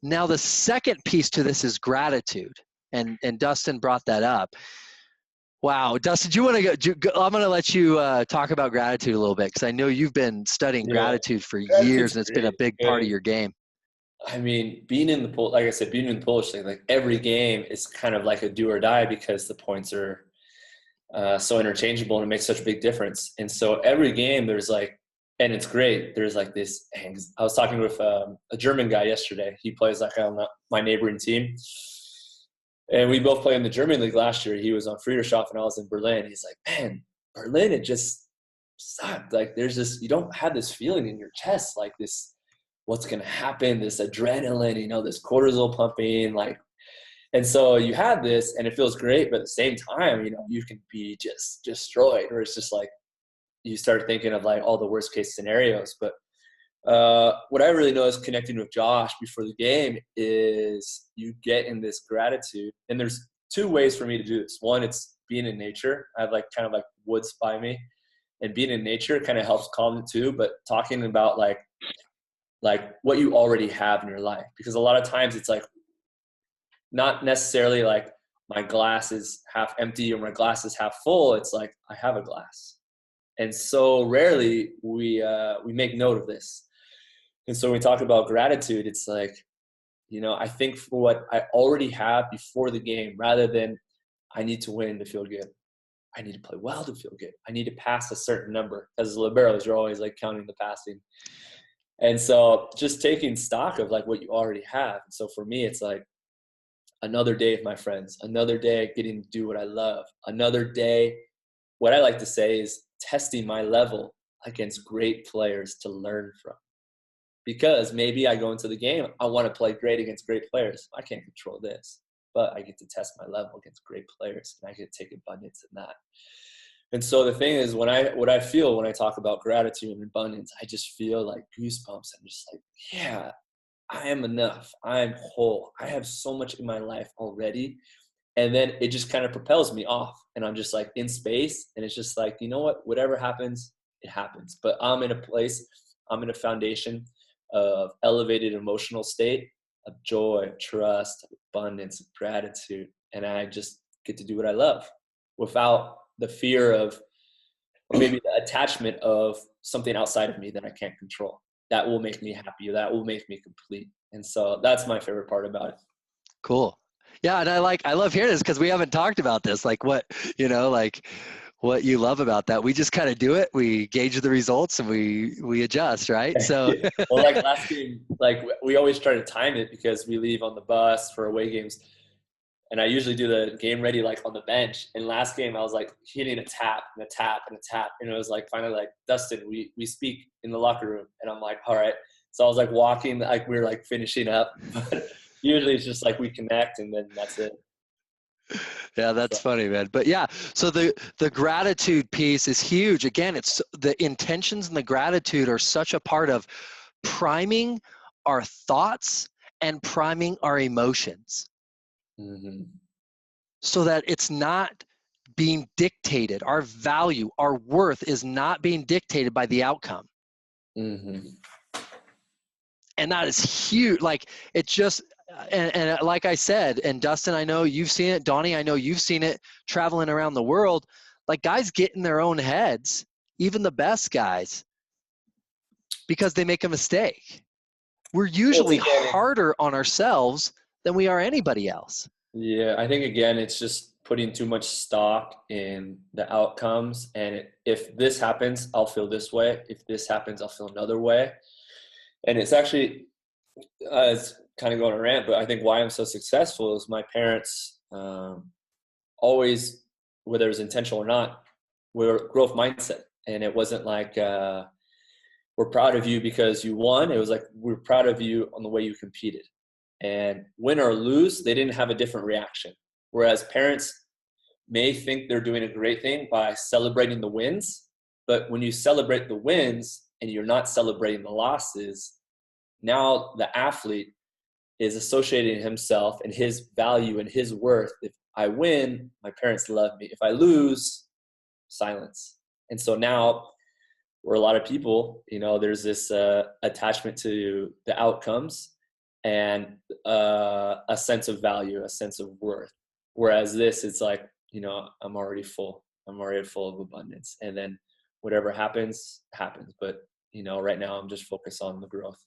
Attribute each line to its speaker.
Speaker 1: Now, the second piece to this is gratitude. And Dustin brought that up. Wow. Dustin, do you want to go? I'm going to let you talk about gratitude a little bit, because I know you've been studying
Speaker 2: Yeah,
Speaker 1: gratitude for years,
Speaker 2: gratitude's
Speaker 1: and it's been a
Speaker 2: great.
Speaker 1: big part of
Speaker 2: And
Speaker 1: your game.
Speaker 2: I mean, being in the pool, like I said, being in the Polish thing, like every game is kind of like a do or die because the points are so interchangeable and it makes such a big difference. And so every game there's like, and it's great. There's like this. I was talking with a German guy yesterday. He plays like on my neighboring team. And we both played in the German league last year. He was on Friedrichshof and I was in Berlin. He's like, man, Berlin, it just sucked. Like there's this, you don't have this feeling in your chest, like this, what's going to happen, this adrenaline, this cortisol pumping, like, and so you have this and it feels great, but at the same time, you can be just destroyed, or it's just like, you start thinking of like all the worst case scenarios. But what I really know is connecting with Josh before the game is you get in this gratitude. And there's two ways for me to do this. One, it's being in nature. I have like kind of like woods by me, and being in nature kind of helps calm it too. But talking about like what you already have in your life, because a lot of times it's like not necessarily like my glass is half empty or my glass is half full. It's like I have a glass. And so rarely we make note of this. And so when we talk about gratitude, it's like, I think for what I already have before the game, rather than I need to win to feel good. I need to play well to feel good. I need to pass a certain number. As liberos, you're always like counting the passing. And so just taking stock of like what you already have. And so for me, it's like another day with my friends, another day getting to do what I love, another day. What I like to say is testing my level against great players to learn from. Because maybe I go into the game, I want to play great against great players. I can't control this, but I get to test my level against great players, and I get to take abundance in that. And so the thing is, what I feel when I talk about gratitude and abundance, I just feel like goosebumps. I'm just like, yeah, I am enough. I'm whole. I have so much in my life already. And then it just kind of propels me off, and I'm just like in space, and it's just like, you know what, whatever happens, it happens. But I'm in a place, I'm in a foundation of elevated emotional state of joy, trust, abundance, gratitude. And I just get to do what I love without the fear of, or maybe the attachment of something outside of me that I can't control. That will make me happy. That will make me complete. And so that's my favorite part about it.
Speaker 1: Cool. Yeah, and I love hearing this, because we haven't talked about this. Like like what you love about that. We just kind of do it. We gauge the results and we adjust, right? So
Speaker 2: Well, like last game, like we always try to time it because we leave on the bus for away games. And I usually do the game ready like on the bench. And last game I was like hitting a tap and a tap and a tap. And it was like finally like, Dustin, we speak in the locker room. And I'm like, all right. So I was like walking, like we were like finishing up. But usually it's just like we connect and then that's it.
Speaker 1: yeah, that's
Speaker 2: So,
Speaker 1: funny, man. But yeah, so the gratitude piece is huge. Again, it's the intentions and the gratitude are such a part of priming our thoughts and priming our emotions, so that it's not being dictated. Our value, our worth is not being dictated by the outcome.
Speaker 2: mm-hmm.
Speaker 1: And that is huge. Like it just, and like I said, and Dustin, I know you've seen it. Donnie, I know you've seen it traveling around the world. Like guys get in their own heads, even the best guys, because they make a mistake. We're
Speaker 2: Well,
Speaker 1: usually
Speaker 2: again,
Speaker 1: harder on ourselves than we are anybody else.
Speaker 2: yeah, I think again, it's just putting too much stock in the outcomes. And if this happens, I'll feel this way. If this happens, I'll feel another way. And it's actually, it's kind of going to rant, but I think why I'm so successful is my parents always, whether it was intentional or not, were growth mindset. And it wasn't like, we're proud of you because you won. It was like, we're proud of you on the way you competed. And win or lose, they didn't have a different reaction. Whereas parents may think they're doing a great thing by celebrating the wins, but when you celebrate the wins and you're not celebrating the losses, now the athlete is associating himself and his value and his worth. If I win, my parents love me. If I lose, silence. And so now where a lot of people, there's this attachment to the outcomes. and a sense of value, a sense of worth. Whereas this, it's like, you know, I'm already full. I'm already full of abundance. And then whatever happens, happens. But, you know, right now I'm just focused on the growth.